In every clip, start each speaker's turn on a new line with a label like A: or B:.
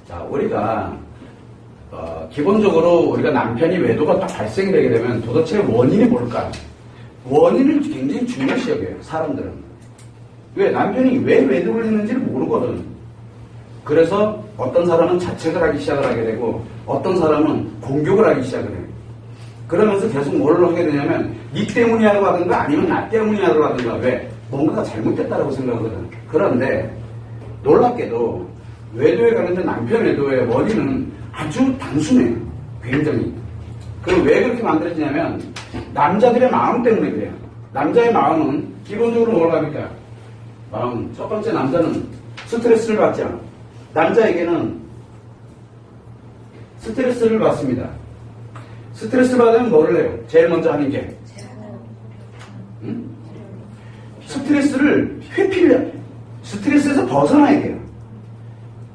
A: 자, 우리가 기본적으로 우리가 남편이 외도가 딱 발생이 되게 되면 도대체 원인이 뭘까? 원인을 굉장히 중요시 여겨요, 사람들은. 왜? 남편이 왜 외도를 했는지를 모르거든. 그래서 어떤 사람은 자책을 하기 시작을 하게 되고 어떤 사람은 공격을 하기 시작을 해요. 그러면서 계속 뭘 하게 되냐면 니 때문이라고 하든가 아니면 나 때문이라고 하든가 왜? 뭔가가 잘못됐다고 생각하거든. 그런데 놀랍게도 외도에 관련된 남편 외도의 원인은 아주 단순해요. 굉장히. 그럼 왜 그렇게 만들어지냐면 남자들의 마음 때문에 그래요. 남자의 마음은 기본적으로 뭘 합니까? 마음. 첫 번째 남자는 스트레스를 받지 않아. 남자에게는 스트레스를 받습니다. 스트레스 받으면 뭐를 해요? 제일 먼저 하는 게 스트레스를 회피를 스트레스에서 벗어나야 돼요.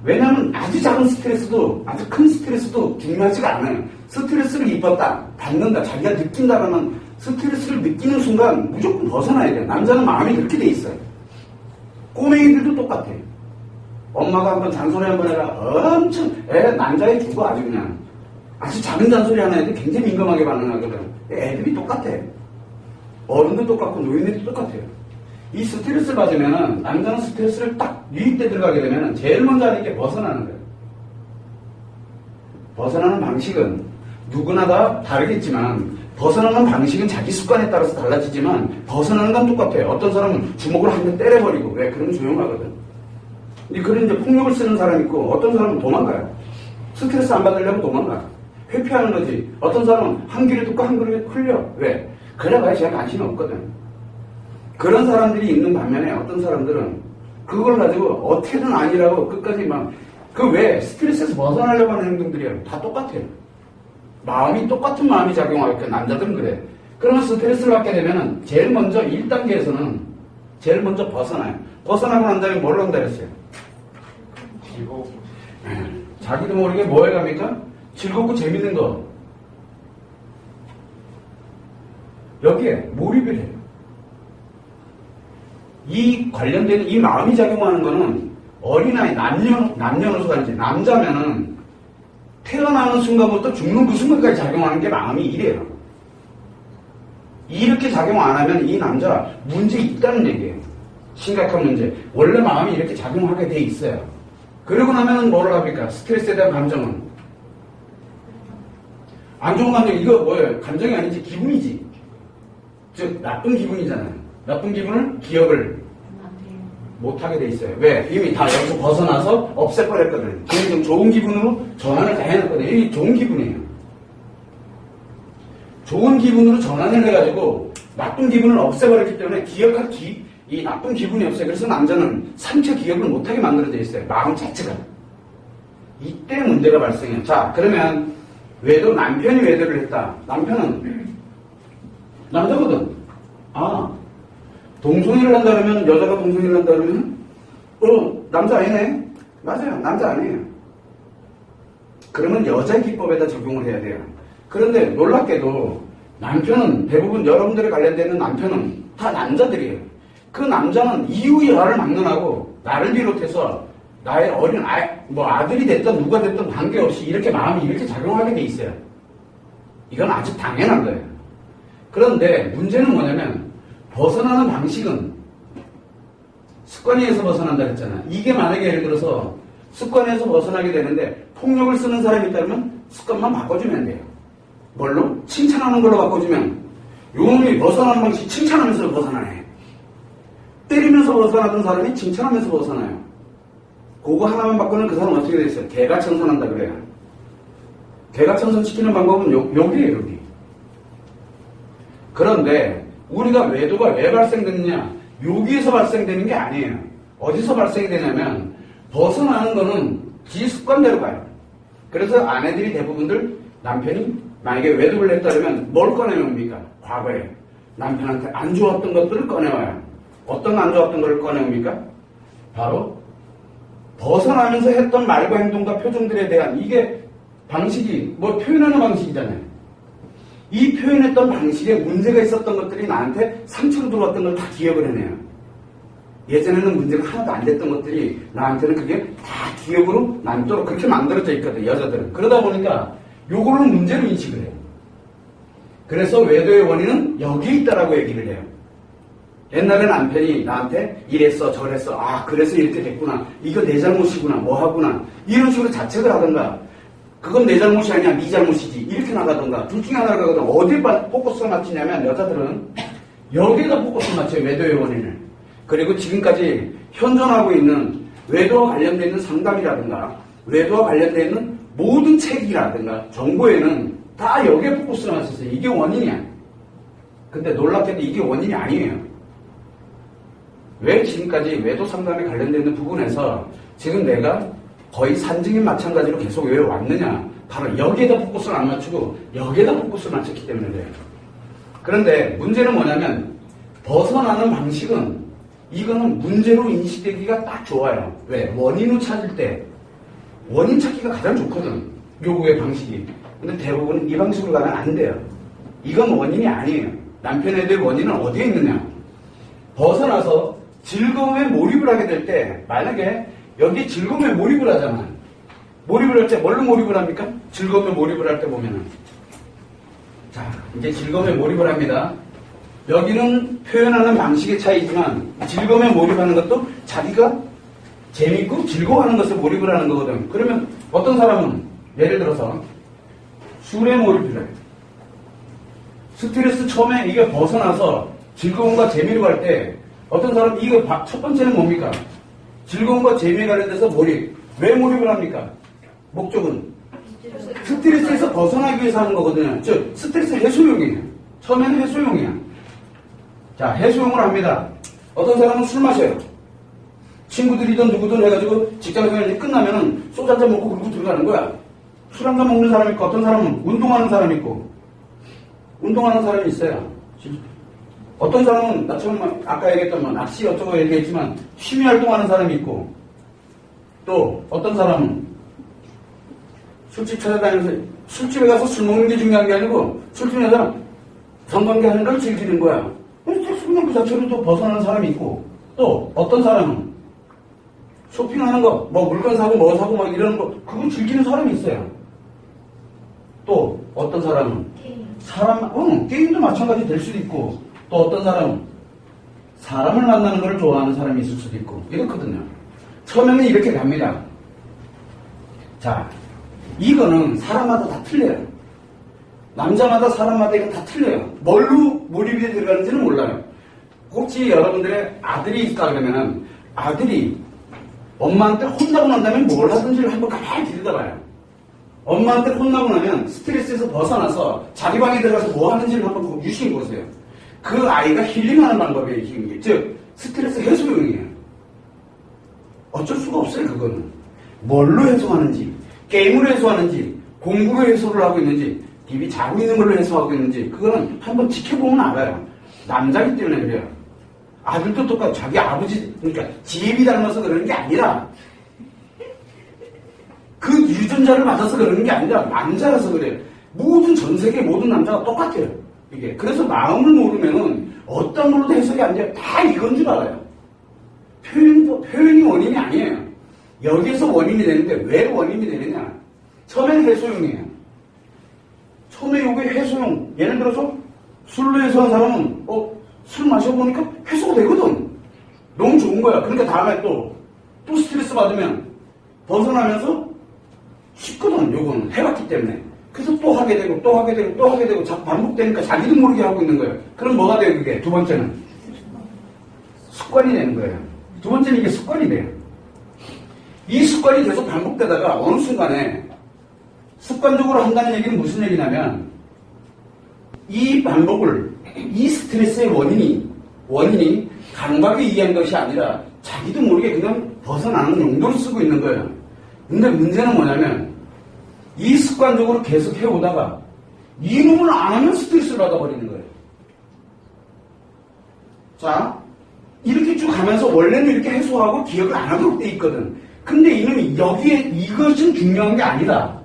A: 왜냐하면 아주 작은 스트레스도 아주 큰 스트레스도 중요하지가 않아요. 스트레스를 입었다, 받는다, 자기가 느낀다라는 스트레스를 느끼는 순간 무조건 벗어나야 돼요. 남자는 마음이 그렇게 돼 있어요. 꼬맹이들도 똑같아요. 엄마가 한번 잔소리 한번 해라. 엄청 남자애 주고 아주 그냥 아주 작은 잔소리 하나에도 굉장히 민감하게 반응하거든. 애들이 똑같아요. 어른도 똑같고 노인들도 똑같아요. 이 스트레스를 받으면은 남자는 스트레스를 딱 유입돼 들어가게 되면은 제일 먼저 하는 게 벗어나는 거예요. 벗어나는 방식은 누구나 다 다르겠지만 벗어나는 방식은 자기 습관에 따라서 달라지지만 벗어나는 건 똑같아요. 어떤 사람은 주먹으로 한 대 때려버리고 왜? 그러면 조용하거든. 근데 그런 이제 폭력을 쓰는 사람이 있고 어떤 사람은 도망가요. 스트레스 안 받으려면 도망가. 회피하는 거지. 어떤 사람은 한 귀를 듣고 한 귀를 흘려. 왜? 그래봐야 제가 관심이 없거든. 그런 사람들이 있는 반면에 어떤 사람들은 그걸 가지고 어떻게든 아니라고 끝까지 막 그 왜 스트레스에서 벗어나려고 하는 행동들이에요. 다 똑같아요. 마음이 똑같은 마음이 작용하니까 남자들은 그래. 그러면 스트레스를 받게 되면은 제일 먼저 1단계에서는 제일 먼저 벗어나요. 벗어나고 난 다음에 뭘 한다 그랬어요? 자기도 모르게 뭐 해갑니까? 즐겁고 재밌는 거. 여기에 몰입을 해요. 이 관련되는 이 마음이 작용하는 거는 어린아이, 남녀노소가 이제 남자면은 태어나는 순간부터 죽는 그 순간까지 작용하는 게 마음이 이래요. 이렇게 작용 안 하면 이 남자 문제 있다는 얘기예요. 심각한 문제. 원래 마음이 이렇게 작용하게 돼 있어요. 그러고 나면은 뭐를 합니까? 스트레스에 대한 감정은 안 좋은 감정, 이거 뭐예요? 감정이 아니지 기분이지. 즉 나쁜 기분이잖아요. 나쁜 기분을 기억을 못하게 돼 있어요. 왜? 이미 다 여기서 벗어나서 없애버렸거든요. 그냥 좋은 기분으로 전환을 다 해놨거든요. 이게 좋은 기분이에요. 좋은 기분으로 전환을 해가지고 나쁜 기분을 없애버렸기 때문에 기억할 이 나쁜 기분이 없어요. 그래서 남자는 상처 기억을 못하게 만들어져 있어요. 마음 자체가. 이때 문제가 발생해요. 자, 그러면 남편이 외도를 했다. 남편은 남자거든. 동성애를 한다 그러면 여자가 동성애를 한다 그러면 남자 아니네. 맞아요. 남자 아니에요. 그러면 여자 기법에다 적용을 해야 돼요. 그런데 놀랍게도 남편은 대부분 여러분들에 관련되는 남편은 다 남자들이에요. 그 남자는 이유의 나를 막론하고 나를 비롯해서 나의 어린 아들이 됐든 누가 됐든 관계없이 이렇게 마음이 이렇게 작용하게 돼 있어요. 이건 아주 당연한 거예요. 그런데 문제는 뭐냐면 벗어나는 방식은 습관에서 벗어난다 그랬잖아. 이게 만약에 예를 들어서 습관에서 벗어나게 되는데 폭력을 쓰는 사람이 있다면 습관만 바꿔주면 돼요. 뭘로? 칭찬하는 걸로 바꿔주면 요놈이 벗어나는 방식 칭찬하면서 벗어나네. 때리면서 벗어나던 사람이 칭찬하면서 벗어나요. 그거 하나만 바꾸면 그 사람 어떻게 돼 있어요? 개가천선한다 그래요. 개가천선 시키는 방법은 여기에요, 여기. 그런데 우리가 외도가 왜 발생됐느냐? 여기에서 발생되는 게 아니에요. 어디서 발생이 되냐면 벗어나는 거는 지 습관대로 가요. 그래서 아내들이 대부분들 남편이 만약에 외도를 했다면 뭘 꺼내옵니까? 과거에 남편한테 안 좋았던 것들을 꺼내와요. 어떤 안 좋았던 것을 꺼내옵니까? 바로 벗어나면서 했던 말과 행동과 표정들에 대한 이게 방식이 표현하는 방식이잖아요. 이 표현했던 방식에 문제가 있었던 것들이 나한테 상처로 들어왔던 걸 다 기억을 해내요. 예전에는 문제가 하나도 안 됐던 것들이 나한테는 그게 다 기억으로 남도록 그렇게 만들어져 있거든, 여자들은. 그러다 보니까 요거를 문제로 인식을 해요. 그래서 외도의 원인은 여기에 있다라고 얘기를 해요. 옛날에 남편이 나한테 이랬어 저랬어 아 그래서 이렇게 됐구나 이거 내 잘못이구나 뭐 하구나 이런 식으로 자책을 하던가 그건 내 잘못이 아니야 네 잘못이지 이렇게 나가던가 둘 중에 하나를 가거든. 어디에 포커스를 맞추냐면 여자들은 여기에다 포커스를 맞춰요. 외도의 원인을. 그리고 지금까지 현존하고 있는 외도와 관련되어 있는 상담이라든가 외도와 관련되어 있는 모든 책이라든가 정보에는 다 여기에 포커스를 맞췄어요. 이게 원인이야. 근데 놀랍게도 이게 원인이 아니에요. 왜 지금까지 외도 상담에 관련되어 있는 부분에서 지금 내가 거의 산증인 마찬가지로 계속 왜 왔느냐. 바로 여기에다 포커스를 안 맞추고 여기에다 포커스를 맞췄기 때문에 그래요. 그런데 문제는 뭐냐면 벗어나는 방식은 이거는 문제로 인식되기가 딱 좋아요. 왜? 원인을 찾을 때 원인 찾기가 가장 좋거든. 요구의 방식이. 근데 대부분 이 방식으로 가면 안 돼요. 이건 원인이 아니에요. 남편에 대한 원인은 어디에 있느냐. 벗어나서 즐거움에 몰입을 하게 될 때 만약에 여기 즐거움에 몰입을 하잖아. 몰입을 할 때 뭘로 몰입을 합니까? 즐거움에 몰입을 할 때 보면은 자 이제 즐거움에 몰입을 합니다. 여기는 표현하는 방식의 차이지만 즐거움에 몰입하는 것도 자기가 재밌고 즐거워하는 것에 몰입을 하는 거거든. 그러면 어떤 사람은 예를 들어서 술에 몰입을 해. 스트레스 처음에 이게 벗어나서 즐거움과 재미로 갈 때 어떤 사람 이거 첫 번째는 뭡니까? 즐거움과 재미에 관련돼서 몰입. 왜 몰입을 합니까? 목적은 스트레스에서 벗어나기 위해서 하는 거거든요. 즉 스트레스 해소용이에요. 처음에는 해소용이야. 자 해소용을 합니다. 어떤 사람은 술 마셔요. 친구들이든 누구든 해가지고 직장생활이 끝나면은 소주 한잔 먹고 그러고 들어가는 거야. 술 한잔 먹는 사람이 있고 어떤 사람은 운동하는 사람이 있고 운동하는 사람이 있어요. 어떤 사람은 나처럼 아까 얘기했던 낚시 어쩌고 얘기했지만 취미 활동하는 사람이 있고 또 어떤 사람은 술집 찾아다니면서 술집에 가서 술 먹는 게 중요한 게 아니고 술집에 가서 성관계 하는 걸 즐기는 거야. 그냥 그 자체로 또 벗어나는 사람이 있고 또 어떤 사람은 쇼핑하는 거, 뭐 물건 사고 뭐 사고 막 이러는 거 그거 즐기는 사람이 있어요. 또 어떤 사람은 게임도 마찬가지 될 수도 있고 또 어떤 사람은 사람을 만나는 걸 좋아하는 사람이 있을 수도 있고 이렇거든요. 처음에는 이렇게 갑니다. 자, 이거는 사람마다 다 틀려요. 남자마다 사람마다 이거 다 틀려요. 뭘로 몰입이 들어가는지는 몰라요. 혹시 여러분들의 아들이 있다 그러면은 아들이 엄마한테 혼나고 난다면 뭘 하든지를 한번 가만히 들여다봐요. 엄마한테 혼나고 나면 스트레스에서 벗어나서 자기 방에 들어가서 뭐 하는지를 한번 유심히 보세요. 그 아이가 힐링하는 방법이에요. 힐링이. 즉 스트레스 해소용이에요. 어쩔 수가 없어요. 그거는. 뭘로 해소하는지 게임으로 해소하는지 공부로 해소를 하고 있는지 TV 자고 있는 걸로 해소하고 있는지 그거는 한번 지켜보면 알아요. 남자이기 때문에 그래요. 아들도 똑같고 자기 아버지 그러니까 지혜비 닮아서 그러는 게 아니라 그 유전자를 맞아서 그러는 게 아니라 남자라서 그래요. 모든 전 세계 모든 남자가 똑같아요. 이게 그래서 마음을 모르면은 어떤 걸로도 해석이 안 돼요. 다 이건 줄 알아요. 표현이 원인이 아니에요. 여기에서 원인이 되는데 왜 원인이 되느냐? 처음에는 해소용이에요. 처음에 이게 해소용. 예를 들어서 술로 해소한 사람은 술 마셔보니까 해소가 되거든. 너무 좋은 거야. 그러니까 다음에 또 스트레스 받으면 벗어나면서 쉽거든. 요거는 해봤기 때문에. 그래서 또 하게 되고 또 하게 되고 또 하게 되고 자꾸 반복되니까 자기도 모르게 하고 있는 거예요. 그럼 뭐가 돼요? 그게 두 번째는 습관이 되는 거예요. 두 번째는 이게 습관이 돼요. 이 습관이 계속 반복되다가 어느 순간에 습관적으로 한다는 얘기는 무슨 얘기냐면 이 반복을 이 스트레스의 원인이 감각에 의한 것이 아니라 자기도 모르게 그냥 벗어나는 용도로 쓰고 있는 거예요. 근데 문제는 뭐냐면 이 습관적으로 계속 해오다가 이놈을 안 하면 스트레스를 받아버리는 거예요. 자, 이렇게 쭉 가면서 원래는 이렇게 해소하고 기억을 안 하도록 돼 있거든. 근데 이놈이 여기에 이것은 중요한 게 아니다.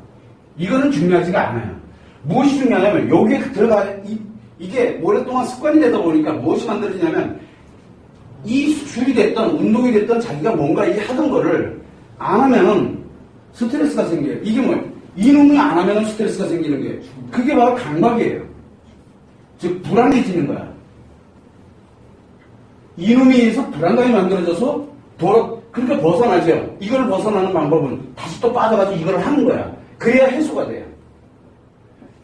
A: 이거는 중요하지가 않아요. 무엇이 중요하냐면 여기에 이게 오랫동안 습관이 되다 보니까 무엇이 만들어지냐면 이 술이 됐던 운동이 됐던 자기가 뭔가 이 하던 거를 안 하면은 스트레스가 생겨요. 이게 뭐예요? 이놈이 안 하면은 스트레스가 생기는 게 그게 바로 강박이에요. 즉 불안해지는 거야. 이놈에 의해서 불안감이 만들어져서 그러니까 벗어나죠. 이걸 벗어나는 방법은 다시 또 빠져가지고 이걸 하는 거야. 그래야 해소가 돼요.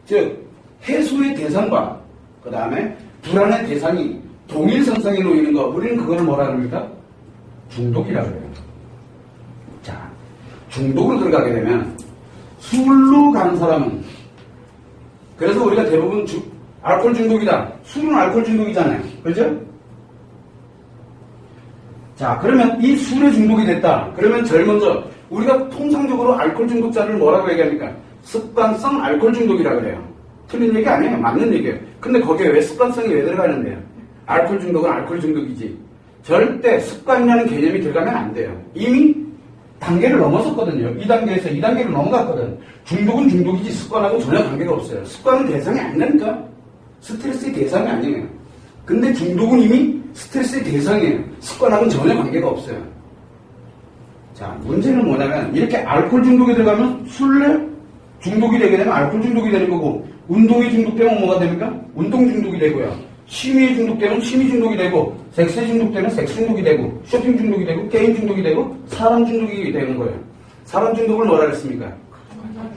A: 즉 해소의 대상과 그 다음에 불안의 대상이 동일선상에 놓이는 거, 우리는 그걸 뭐라 그럽니까? 중독이라고 해요. 자, 중독으로 들어가게 되면 술로 간 사람은, 그래서 우리가 대부분 알코올 중독이다. 술은 알코올 중독이잖아요. 그렇죠? 자, 그러면 이 술에 중독이 됐다. 그러면 제일 먼저 우리가 통상적으로 알코올 중독자를 뭐라고 얘기합니까? 습관성 알코올 중독이라고 그래요. 틀린 얘기 아니에요. 맞는 얘기예요. 근데 거기에 왜 습관성이 왜 들어가는데요? 알코올 중독은 알코올 중독이지. 절대 습관이라는 개념이 들어가면 안 돼요. 이미 단계를 넘어섰거든요. 2단계에서 2단계를 넘어갔거든. 중독은 중독이지 습관하고 전혀 관계가 없어요. 습관은 대상이 아니라니까. 스트레스의 대상이 아니에요. 근데 중독은 이미 스트레스의 대상이에요. 습관하고는 전혀 관계가 없어요. 자, 문제는 뭐냐면 이렇게 알코올 중독에 들어가면 술래 중독이 되게 되면 알코올 중독이 되는 거고, 운동에 중독되면 뭐가 됩니까? 운동 중독이 되고요. 취미에 중독되면 취미 중독이 되고, 섹스에 중독되면 섹스 중독이 되고, 쇼핑 중독이 되고, 게임 중독이 되고, 사람 중독이 되는 거예요. 사람 중독을 뭐라 그랬습니까?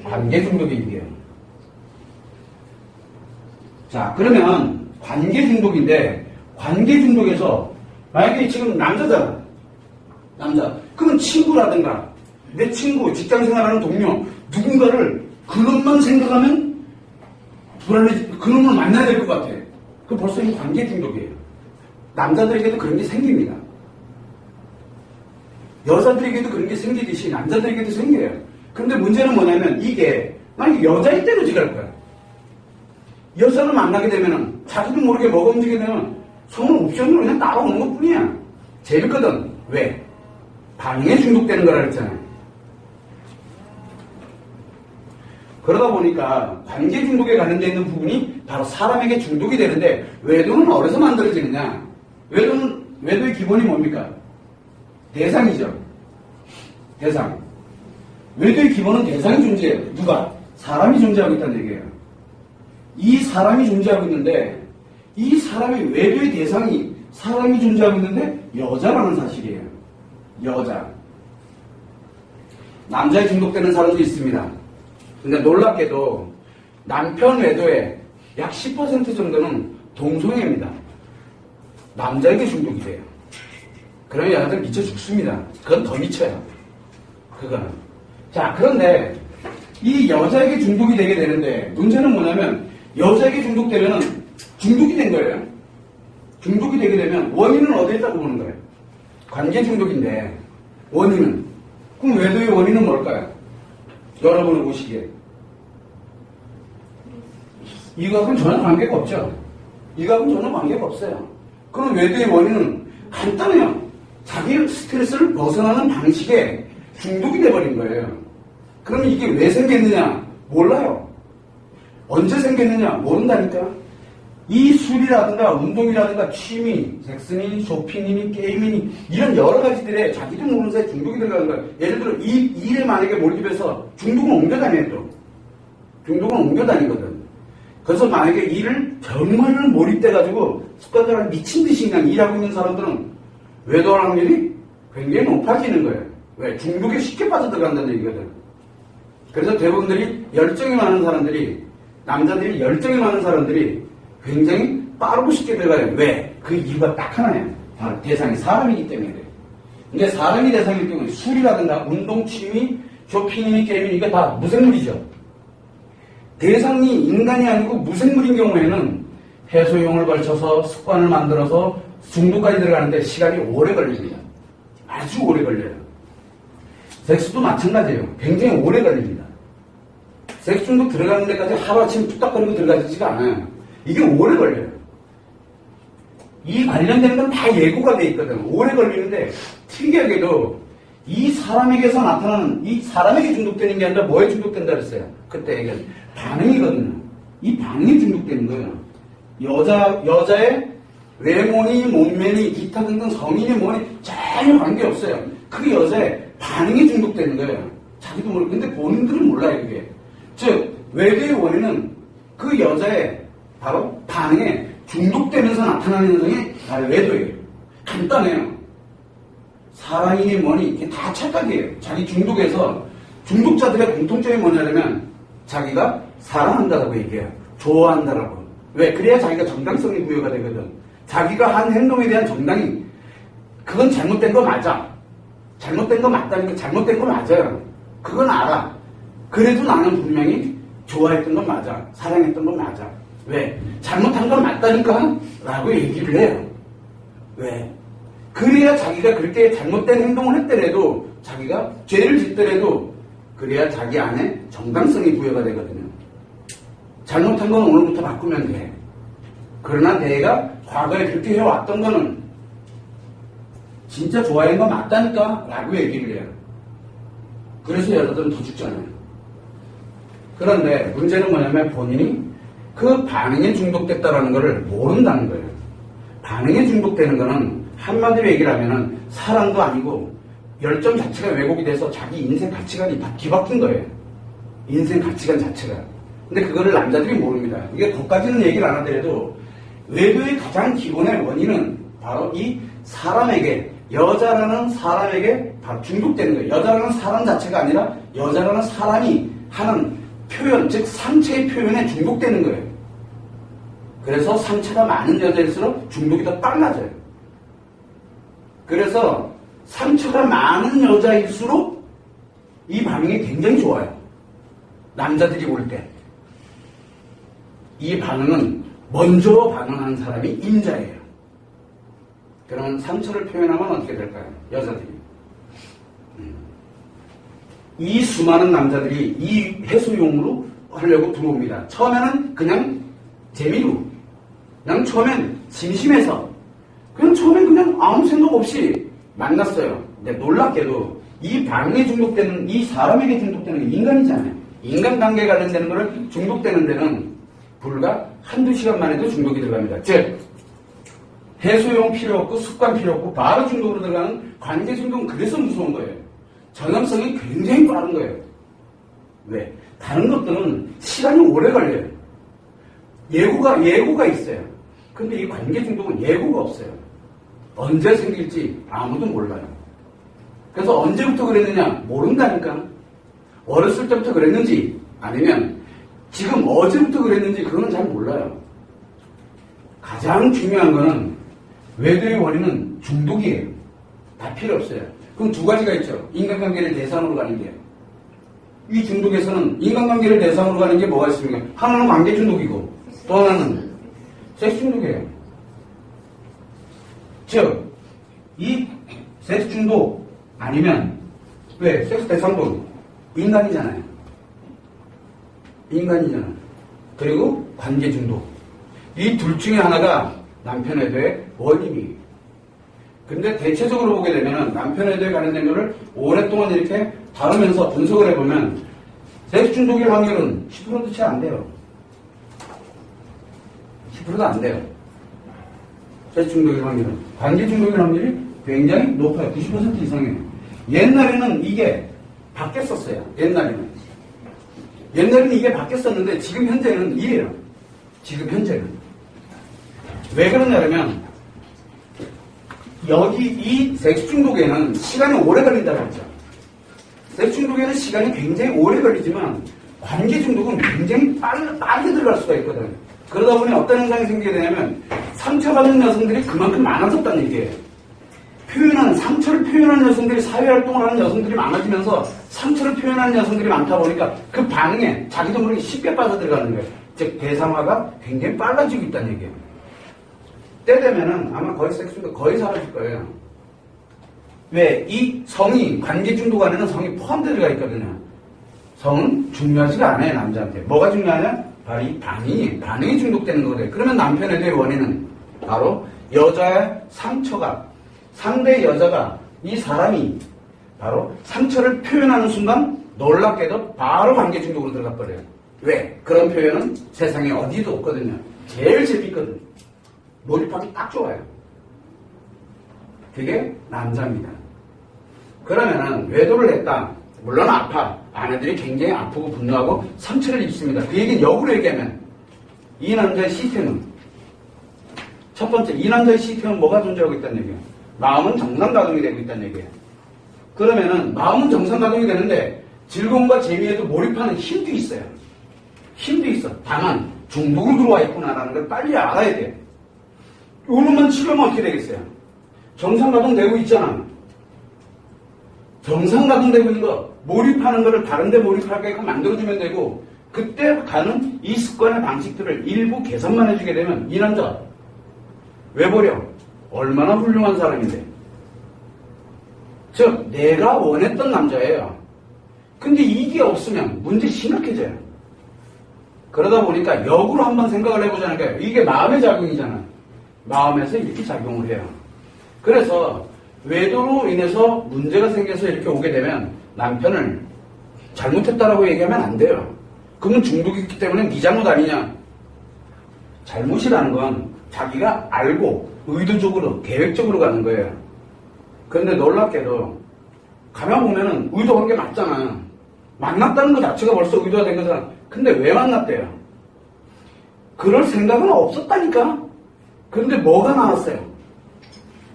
A: 관계 중독이 얘기해요. 자, 그러면 관계 중독인데, 관계 중독에서 만약에 지금 남자잖아. 남자. 그러면 친구라든가 내 친구, 직장 생활하는 동료, 누군가를 그놈만 생각하면 불안해, 그놈을 만나야 될 것 같아. 그 벌써 이 관계 중독이에요. 남자들에게도 그런 게 생깁니다. 여자들에게도 그런 게 생기듯이 남자들에게도 생겨요. 근데 문제는 뭐냐면 이게 만약에 여자일 때는 어떻게 할 거야? 여자를 만나게 되면은 자기도 모르게 뭐가 움직이게 되면 손은 옵션으로 그냥 따라오는 것 뿐이야. 재밌거든. 왜? 반응에 중독되는 거라 그랬잖아요. 그러다 보니까 관계 중독에 관련되어 있는 부분이 바로 사람에게 중독이 되는데, 외도는 어디서 만들어지느냐? 외도의 기본이 뭡니까? 대상이죠. 대상. 외도의 기본은 대상이 존재해요. 누가? 사람이 존재하고 있다는 얘기예요. 이 사람이 존재하고 있는데, 이 사람의 외도의 대상이 사람이 존재하고 있는데 여자라는 사실이에요. 여자. 남자에 중독되는 사람도 있습니다. 근데 놀랍게도 남편 외도의 약 10% 정도는 동성애입니다. 남자에게 중독이 돼요. 그러면 여자들 미쳐 죽습니다. 그건 더 미쳐요. 그거는. 자, 그런데 이 여자에게 중독이 되게 되는데, 문제는 뭐냐면 여자에게 중독되면은 중독이 된 거예요. 중독이 되게 되면 원인은 어디에 있다고 보는 거예요? 관계 중독인데 원인은, 그럼 외도의 원인은 뭘까요? 여러분을 보시기에 이거하고는 전혀 관계가 없죠. 이거하고는 전혀 관계가 없어요. 그럼 외도의 원인은 간단해요. 자기 스트레스를 벗어나는 방식에 중독이 돼버린 거예요. 그러면 이게 왜 생겼느냐? 몰라요. 언제 생겼느냐? 모른다니까. 이 술이라든가 운동이라든가 취미, 섹스니, 쇼핑이니, 게임이니, 이런 여러 가지들에 자기도 모르는 사이에 중독이 들어가는 거예요. 예를 들어 이 일에 만약에 몰입해서 중독은 옮겨다녀요. 또 중독은 옮겨다니거든. 그래서 만약에 일을 정말로 몰입돼가지고 습관적으로 미친 듯이 그냥 일하고 있는 사람들은 외도할 확률이 굉장히 높아지는 거예요. 왜? 중독에 쉽게 빠져들어간다는 얘기거든. 그래서 대부분들이 열정이 많은 사람들이, 남자들이 열정이 많은 사람들이 굉장히 빠르고 쉽게 들어가요. 왜? 그 이유가 딱 하나예요. 바로 대상이 사람이기 때문에 그래요. 근데 사람이 대상일 경우에 술이라든가 운동, 취미, 쇼핑이니 게임이니 이게 다 무생물이죠. 대상이 인간이 아니고 무생물인 경우에는 해소용을 걸쳐서 습관을 만들어서 중독까지 들어가는데 시간이 오래 걸립니다. 아주 오래 걸려요. 섹스도 마찬가지예요. 굉장히 오래 걸립니다. 섹스 중독 들어가는 데까지 하루아침 뚝딱거리고 들어가지가 않아요. 이게 오래 걸려요. 이 관련되는 건 다 예고가 돼 있거든. 오래 걸리는데 특이하게도 이 사람에게서 나타나는, 이 사람에게 중독되는 게 아니라 뭐에 중독된다 그랬어요? 그때 얘기한 반응이거든요. 이 반응이 중독되는 거예요. 여자의 외모니 몸매니 기타 등등 성인이 뭐니 전혀 관계없어요. 그 여자의 반응에 중독되는 거예요. 자기도 모르고. 근데 본인들은 몰라요, 그게. 즉 외도의 원인은 그 여자의 바로 반응에 중독되면서 나타나는 현상이 바로 외도예요. 간단해요. 사랑이니 뭐니 이게 다 착각이에요. 자기 중독에서 중독자들의 공통점이 뭐냐면 자기가 사랑한다라고 얘기해요. 좋아한다라고. 왜? 그래야 자기가 정당성이 부여가 되거든. 자기가 한 행동에 대한 정당이 그건 잘못된 거 맞아. 잘못된 거 맞다니까 잘못된 거 맞아요. 그건 알아. 그래도 나는 분명히 좋아했던 건 맞아. 사랑했던 건 맞아. 왜? 잘못한 건 맞다니까? 라고 얘기를 해요. 왜? 그래야 자기가 그렇게 잘못된 행동을 했더라도 자기가 죄를 짓더라도 그래야 자기 안에 정당성이 부여가 되거든요. 잘못한 건 오늘부터 바꾸면 돼. 그러나 내가 과거에 그렇게 해왔던 거는 진짜 좋아하는 건 맞다니까? 라고 얘기를 해요. 그래서 여자들은 더 죽잖아요. 그런데 문제는 뭐냐면 본인이 그 반응에 중독됐다라는 것을 모른다는 거예요. 반응에 중독되는 거는 한마디로 얘기를 하면은 사랑도 아니고 열정 자체가 왜곡이 돼서 자기 인생 가치관이 다 뒤바뀐 거예요. 인생 가치관 자체가. 근데 그거를 남자들이 모릅니다. 이게 거기까지는 얘기를 안 하더라도 외도의 가장 기본의 원인은 바로 이 사람에게, 여자라는 사람에게 바로 중독되는 거예요. 여자라는 사람 자체가 아니라 여자라는 사람이 하는 표현, 즉 상체의 표현에 중독되는 거예요. 그래서 상체가 많은 여자일수록 중독이 더 빨라져요. 그래서 상처가 많은 여자일수록 이 반응이 굉장히 좋아요. 남자들이 볼 때. 이 반응은 먼저 반응하는 사람이 임자예요. 그러면 상처를 표현하면 어떻게 될까요? 여자들이. 이 수많은 남자들이 이 해소용으로 하려고 들어옵니다. 처음에는 그냥 재미로, 그냥 처음엔 심심해서, 그냥 처음엔 그냥 아무 생각 없이 만났어요. 근데 놀랍게도 이 반응에 중독되는, 이 사람에게 중독되는 게 인간이잖아요. 인간관계에 관련되는 거를 중독되는 데는 불과 한두 시간만 해도 중독이 들어갑니다. 즉, 해소용 필요 없고 습관 필요 없고 바로 중독으로 들어가는 관계 중독은 그래서 무서운 거예요. 전염성이 굉장히 빠른 거예요. 왜? 다른 것들은 시간이 오래 걸려요. 예고가 있어요. 근데 이 관계 중독은 예고가 없어요. 언제 생길지 아무도 몰라요. 그래서 언제부터 그랬느냐? 모른다니까. 어렸을 때부터 그랬는지 아니면 지금 어제부터 그랬는지 그건 잘 몰라요. 가장 중요한 거는 외도의 원인은 중독이에요. 다 필요 없어요. 그럼 두 가지가 있죠. 인간관계를 대상으로 가는 게. 이 중독에서는 인간관계를 대상으로 가는 게 뭐가 있습니까? 하나는 관계 중독이고 또 하나는 섹스 중독이에요. 즉, 이 섹스 중독 아니면 왜? 섹스 대상도 인간이잖아요. 인간이잖아요. 그리고 관계 중독. 이 둘 중에 하나가 남편 외도의 원인이에요. 근데 대체적으로 보게 되면 남편 외도에 관련된 거를 오랫동안 이렇게 다루면서 분석을 해보면 섹스 중독일 확률은 10%도 채 안 돼요. 10%도 안 돼요. 섹스 중독일 확률은. 관계 중독일 확률이 굉장히 높아요. 90% 이상이에요. 옛날에는 이게 바뀌었었어요. 옛날에는 이게 바뀌었었는데 지금 현재는 이래요. 지금 현재는. 왜 그러냐면 여기 이 섹스 중독에는 시간이 오래 걸린다고 했죠. 섹스 중독에는 시간이 굉장히 오래 걸리지만 관계 중독은 굉장히 빨리 들어갈 수가 있거든. 그러다 보니 어떤 현상이 생기게 되냐면 상처받는 여성들이 그만큼 많아졌다는 얘기예요. 상처를 표현하는 여성들이 사회활동을 하는 여성들이 많아지면서 상처를 표현하는 여성들이 많다 보니까 그 반응에 자기도 모르게 쉽게 빠져들어가는 거예요. 즉 대상화가 굉장히 빨라지고 있다는 얘기예요. 때 되면은 아마 거의 섹스 중독 거의 사라질 거예요. 왜? 이 성이, 관계 중독 안에는 성이 포함되어 들어가 있거든요. 성은 중요하지가 않아요, 남자한테. 뭐가 중요하냐? 바로 이 반응이 중독되는 거거든요. 그러면 남편에 대한 원인은 바로 여자의 상처가, 상대의 여자가, 이 사람이 바로 상처를 표현하는 순간 놀랍게도 바로 관계 중독으로 들어가 버려요. 왜? 그런 표현은 세상에 어디도 없거든요. 제일 재밌거든. 몰입하기 딱 좋아요. 그게 남자입니다. 그러면은 외도를 했다. 물론 아파. 아내들이 굉장히 아프고 분노하고 상처를 입습니다. 그 얘기는 역으로 얘기하면 이 남자의 시스템은 첫 번째, 이 남자의 시스템은 뭐가 존재하고 있다는 얘기예요? 마음은 정상가동이 되고 있다는 얘기예요. 그러면은 마음은 정상가동이 되는데 즐거움과 재미에도 몰입하는 힘도 있어요. 힘도 있어. 다만 중독으로 들어와 있구나라는 걸 빨리 알아야 돼요. 요놈만 치료하면 어떻게 되겠어요? 정상가동되고 있잖아. 정상가동되고 있는 거, 몰입하는 거를 다른 데 몰입하게끔 만들어주면 되고, 그때 가는 이 습관의 방식들을 일부 개선만 해주게 되면 이 남자 왜 버려? 얼마나 훌륭한 사람인데. 즉 내가 원했던 남자예요. 근데 이게 없으면 문제 심각해져요. 그러다 보니까 역으로 한번 생각을 해보자는 거예요. 이게 마음의 작용이잖아. 마음에서 이렇게 작용을 해요. 그래서 외도로 인해서 문제가 생겨서 이렇게 오게 되면 남편을 잘못했다라고 얘기하면 안 돼요. 그러면 중독이 있기 때문에 네 잘못 아니냐. 잘못이라는 건 자기가 알고 의도적으로 계획적으로 가는 거예요. 그런데 놀랍게도 가만 보면은 의도한 게 맞잖아. 만났다는 것 자체가 벌써 의도가 된 거잖아. 근데 왜 만났대요? 그럴 생각은 없었다니까. 그런데 뭐가 나왔어요?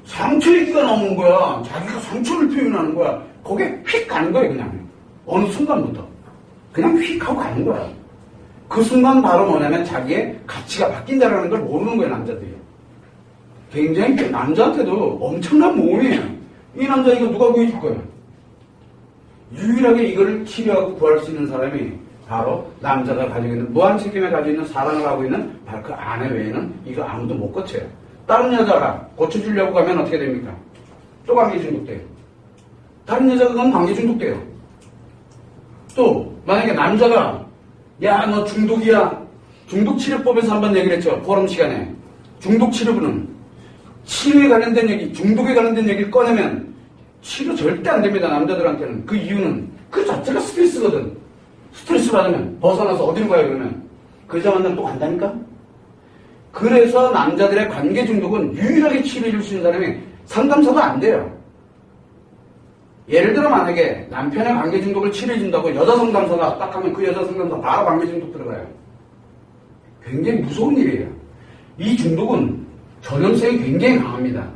A: 상처 얘기가 나오는 거야. 자기가 상처를 표현하는 거야. 거기에 휙 가는 거예요, 그냥. 어느 순간부터. 그냥 휙 하고 가는 거야. 그 순간 바로 뭐냐면 자기의 가치가 바뀐다라는 걸 모르는 거예요, 남자들이. 굉장히 남자한테도 엄청난 모험이에요. 이 남자 이거 누가 구해줄 거예요? 유일하게 이거를 치료하고 구할 수 있는 사람이 바로 남자가 가지고 있는, 무한 책임에 가지고 있는 사랑을 하고 있는 바로 그 아내 외에는 이거 아무도 못 고쳐요. 다른 여자가 고쳐주려고 가면 어떻게 됩니까? 또 관계 중독돼요. 다른 여자가 그건 관계 중독돼요. 또 만약에 남자가 야 너 중독이야. 중독치료법에서 한번 얘기를 했죠. 포럼 시간에. 중독치료부는 치료에 관련된 얘기, 중독에 관련된 얘기를 꺼내면 치료 절대 안 됩니다. 남자들한테는. 그 이유는 그 자체가 스트레스거든. 스트레스 받으면 벗어나서 어디로 가요 그러면? 그 여자 만나면 또 간다니까? 그래서 남자들의 관계 중독은 유일하게 치료해 줄 수 있는 사람이 상담사도 안 돼요. 예를 들어 만약에 남편의 관계 중독을 치료해 준다고 여자 상담사가 딱 하면 그 여자 상담사 바로 관계 중독 들어가요. 굉장히 무서운 일이에요. 이 중독은 전염성이 굉장히 강합니다.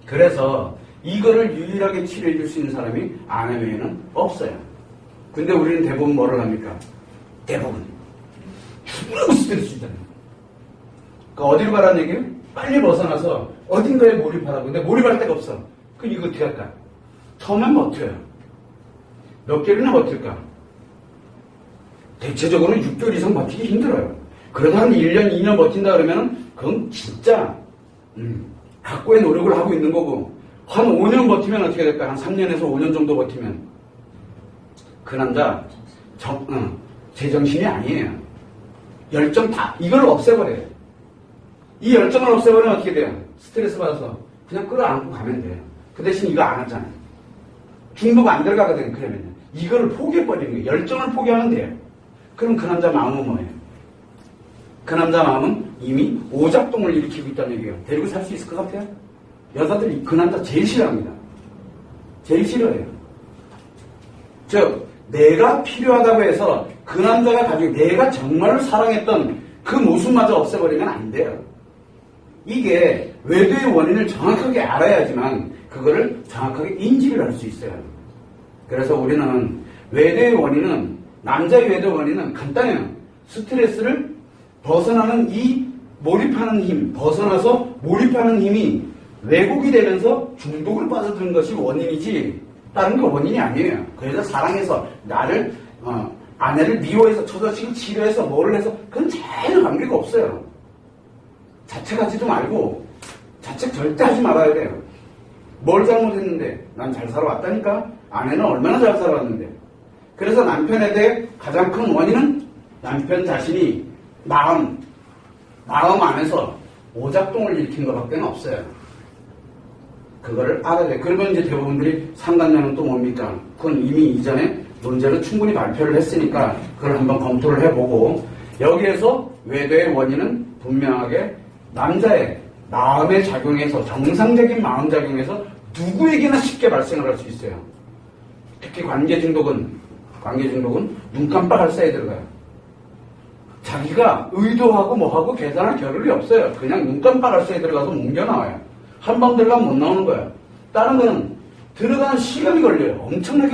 A: 그래서 이거를 유일하게 치료해 줄 수 있는 사람이 아내 외에는 없어요. 근데 우리는 대부분 뭐를 합니까? 대부분 죽으라고 스트레스잖아요. 그러니까 어디로 가라는 얘기예요? 빨리 벗어나서 어딘가에 몰입하라고. 근데 몰입할 데가 없어. 그럼 이거 어떻게 할까? 처음엔 버텨요. 몇 개월이나 버틸까? 대체적으로 6개월 이상 버티기 힘들어요. 그래도 한 1년, 2년 버틴다 그러면 그건 진짜 각고의 노력을 하고 있는 거고, 한 5년 버티면 어떻게 될까? 한 3년에서 5년 정도 버티면 그 남자 제정신이 아니에요. 열정 다 이걸 없애버려요. 이 열정을 없애버리면 어떻게 돼요? 스트레스 받아서 그냥 끌어안고 가면 돼요. 그 대신 이거 안 하잖아요. 중독 안 들어가거든요. 그러면 이거를 포기해버리는 거예요. 열정을 포기하면 돼요. 그럼 그 남자 마음은 뭐예요? 그 남자 마음은 이미 오작동을 일으키고 있다는 얘기예요. 데리고 살 수 있을 것 같아요? 여자들이 그 남자 제일 싫어합니다. 제일 싫어해요. 즉 내가 필요하다고 해서 그 남자가 가지고 내가 정말로 사랑했던 그 모습마저 없애버리면 안 돼요. 이게 외도의 원인을 정확하게 알아야지만 그거를 정확하게 인지를 할 수 있어요. 그래서 우리는 외도의 원인은, 남자의 외도의 원인은 간단해요. 스트레스를 벗어나는 이 몰입하는 힘, 벗어나서 몰입하는 힘이 왜곡이 되면서 중독을 빠져드는 것이 원인이지 다른 게 원인이 아니에요. 그래서 사랑해서 나를 아내를 미워해서 처자식을 치료해서 뭐를 해서 그건 전혀 관계가 없어요. 자책하지도 말고 자책 절대 하지 말아야 돼요. 뭘 잘못했는데? 난 잘 살아왔다니까? 아내는 얼마나 잘 살아왔는데? 그래서 남편에 대해 가장 큰 원인은 남편 자신이 마음 안에서 오작동을 일으킨 것밖에 없어요. 그거를 알아야 돼. 그러면 이제 대부분들이 상간녀는 또 뭡니까? 그건 이미 이전에 논제를 충분히 발표를 했으니까 그걸 한번 검토를 해보고, 여기에서 외도의 원인은 분명하게 남자의 마음의 작용에서, 정상적인 마음 작용에서 누구에게나 쉽게 발생을 할 수 있어요. 특히 관계 중독은 눈 깜빡할 사이에 들어가요. 자기가 의도하고 뭐하고 계산할 겨를이 없어요. 그냥 눈 깜빡할 사이에 들어가서 뭉겨나와요. 한 번 들어가면 못 나오는 거야. 다른 거는 들어가는 시간이 걸려요. 엄청나게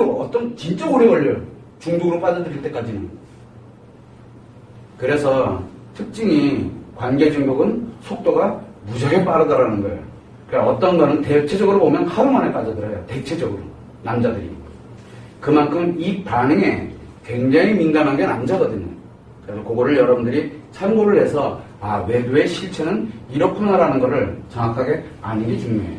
A: 진짜 오래 걸려요. 중독으로 빠져들일 때까지는. 그래서 특징이 관계 중독은 속도가 무지하게 빠르다라는 거예요. 그러니까 어떤 거는 대체적으로 보면 하루 만에 빠져들어요. 대체적으로. 남자들이. 그만큼 이 반응에 굉장히 민감한 게 남자거든요. 그래서 그거를 여러분들이 참고를 해서 외도의 실체는 이렇구나라는 거를 정확하게 아는 게 중요해요.